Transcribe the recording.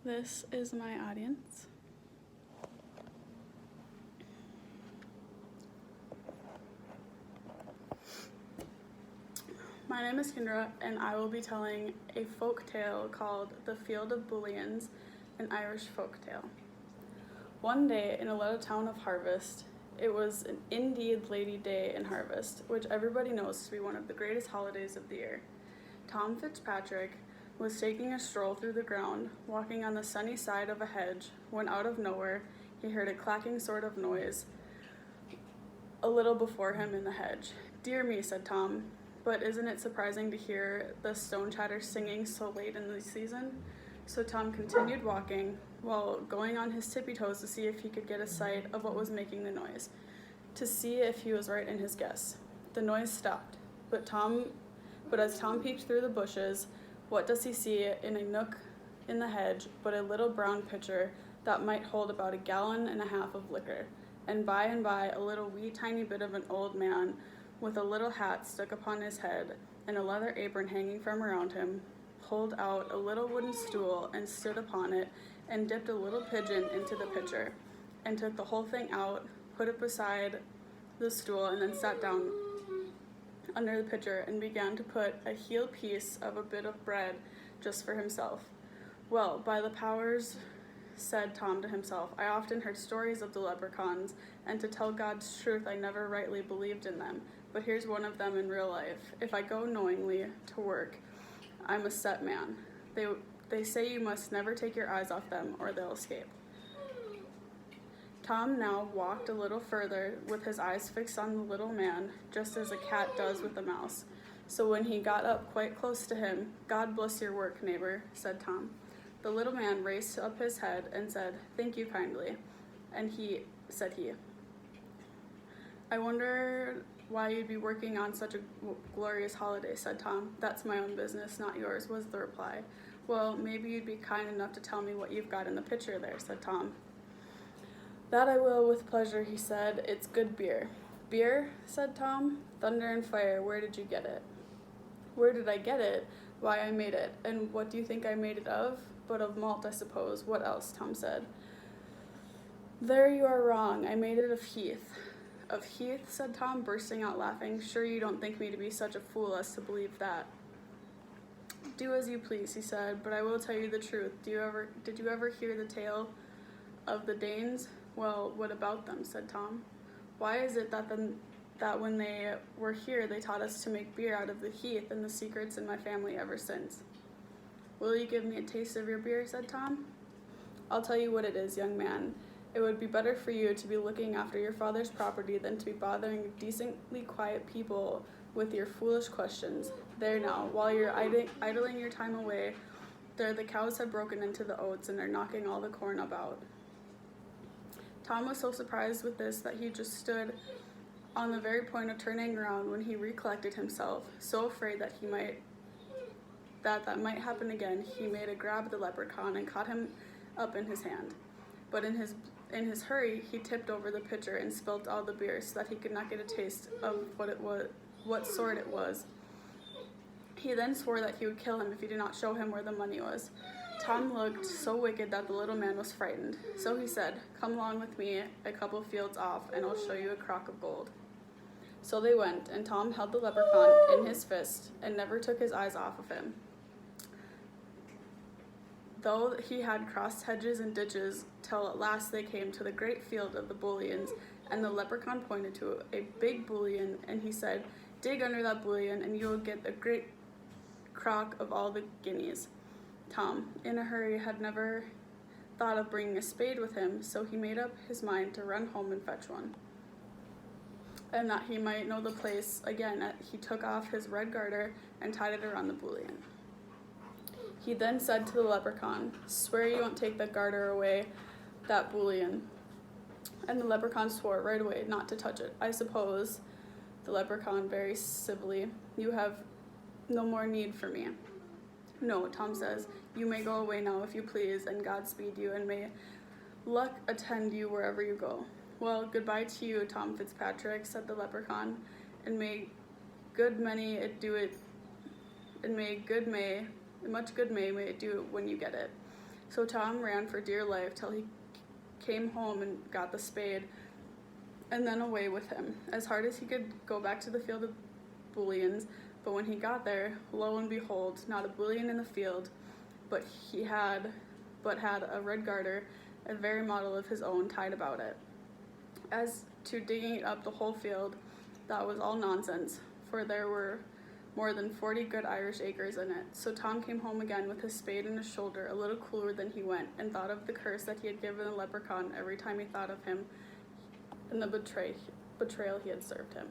This is my audience. My name is Kendra, and I will be telling a folk tale called The Field of Booleans, an Irish folk tale. One day in a little town of Harvest, it was an indeed Lady Day in Harvest, which everybody knows to be one of the greatest holidays of the year. Tom Fitzpatrick was taking a stroll through the ground, walking on the sunny side of a hedge, when out of nowhere he heard a clacking sort of noise a little before him in the hedge. "Dear me," said Tom, "but isn't it surprising to hear the stone chatter singing so late in the season?" So Tom continued walking, while going on his tippy toes to see if he could get a sight of what was making the noise, to see if he was right in his guess. The noise stopped, but as Tom peeked through the bushes, what does he see in a nook in the hedge but a little brown pitcher that might hold about 1.5 gallons of liquor, and by a little wee tiny bit of an old man with a little hat stuck upon his head and a leather apron hanging from around him, pulled out a little wooden stool and stood upon it and dipped a little pigeon into the pitcher and took the whole thing out, put it beside the stool, and then sat down under the pitcher and began to put a heel piece of a bit of bread just for himself. "Well, by the powers," said Tom to himself, "I often heard stories of the leprechauns, and to tell God's truth I never rightly believed in them, but here's one of them in real life. If I go knowingly to work, I'm a set man. They say you must never take your eyes off them or they'll escape." Tom now walked a little further with his eyes fixed on the little man, just as a cat does with a mouse. So when he got up quite close to him, "God bless your work, neighbor," said Tom. The little man raised up his head and said, "Thank you kindly." And said he, "I wonder why you'd be working on such a glorious holiday," said Tom. "That's my own business, not yours," was the reply. "Well, maybe you'd be kind enough to tell me what you've got in the pitcher there," said Tom. "That I will with pleasure," he said. "It's good beer." "Beer?" said Tom. "Thunder and fire, where did you get it?" "Where did I get it? Why, I made it. And what do you think I made it of? But of malt, I suppose. What else?" Tom said. "There you are wrong. I made it of heath." "Of heath?" said Tom, bursting out laughing. "Sure you don't think me to be such a fool as to believe that." "Do as you please," he said, "but I will tell you the truth. Did you ever hear the tale of the Danes?" "Well, what about them?" said Tom. "Why is it that when they were here they taught us to make beer out of the heath, and the secret's in my family ever since." "Will you give me a taste of your beer?" said Tom. "I'll tell you what it is, young man. It would be better for you to be looking after your father's property than to be bothering decently quiet people with your foolish questions. There now, while you're idling your time away, there the cows have broken into the oats and are knocking all the corn about." Tom was so surprised with this that he just stood on the very point of turning around when he recollected himself, so afraid that that might happen again. He made a grab at the leprechaun and caught him up in his hand. But in his hurry, he tipped over the pitcher and spilt all the beer, so that he could not get a taste of what sort it was. He then swore that he would kill him if he did not show him where the money was. Tom looked so wicked that the little man was frightened. So he said, "Come along with me a couple fields off, and I'll show you a crock of gold." So they went, and Tom held the leprechaun in his fist and never took his eyes off of him, though he had crossed hedges and ditches, till at last they came to the great field of the Booleans, and the leprechaun pointed to a big bullion, and he said, "Dig under that bullion, and you will get a great crock of all the guineas." Tom, in a hurry, had never thought of bringing a spade with him, so he made up his mind to run home and fetch one. And that he might know the place again, he took off his red garter and tied it around the bullion. He then said to the leprechaun, "Swear you won't take that garter away, that bullion." And the leprechaun swore right away not to touch it. "I suppose," the leprechaun very civilly, "you have no more need for me." "No," Tom says, "you may go away now if you please, and God speed you, and may luck attend you wherever you go." "Well, goodbye to you, Tom Fitzpatrick," said the leprechaun, "and may good many it do it, and much good may it do when you get it." So Tom ran for dear life till he came home and got the spade, and then away with him, as hard as he could go back to the field of bullions. But when he got there, lo and behold, not a bullion in the field, but had a red garter, a very model of his own, tied about it. As to digging up the whole field, that was all nonsense, for there were more than 40 good Irish acres in it. So Tom came home again with his spade in his shoulder, a little cooler than he went, and thought of the curse that he had given the leprechaun every time he thought of him and the betrayal he had served him.